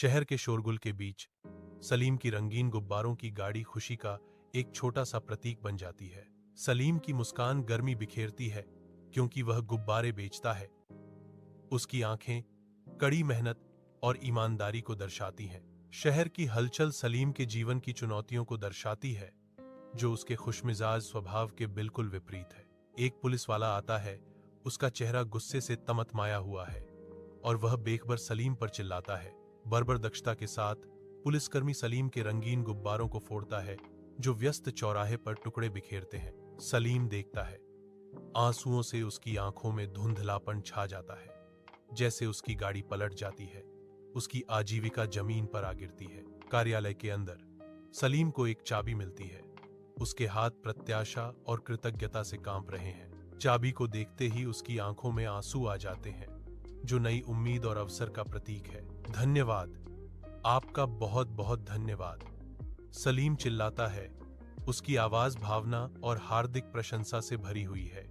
शहर के शोरगुल के बीच सलीम की रंगीन गुब्बारों की गाड़ी खुशी का एक छोटा सा प्रतीक बन जाती है। सलीम की मुस्कान गर्मी बिखेरती है क्योंकि वह गुब्बारे बेचता है। उसकी आंखें कड़ी मेहनत और ईमानदारी को दर्शाती हैं। शहर की हलचल सलीम के जीवन की चुनौतियों को दर्शाती है, जो उसके खुशमिजाज स्वभाव के बिल्कुल विपरीत है। एक पुलिस वाला आता है, उसका चेहरा गुस्से से तमतमाया हुआ है और वह बेखबर सलीम पर चिल्लाता है। बर्बर दक्षता के साथ पुलिसकर्मी सलीम के रंगीन गुब्बारों को फोड़ता है, जो व्यस्त चौराहे पर टुकड़े बिखेरते हैं। सलीम देखता है, आंसुओं से उसकी आंखों में धुंधलापन छा जाता है, जैसे उसकी गाड़ी पलट जाती है। उसकी आजीविका जमीन पर आ गिरती है। कार्यालय के अंदर सलीम को एक चाबी मिलती है। उसके हाथ प्रत्याशा और कृतज्ञता से कांप रहे हैं। चाबी को देखते ही उसकी आंखों में आंसू आ जाते हैं, जो नई उम्मीद और अवसर का प्रतीक है। धन्यवाद, आपका बहुत बहुत धन्यवाद, सलीम चिल्लाता है। उसकी आवाज भावना और हार्दिक प्रशंसा से भरी हुई है।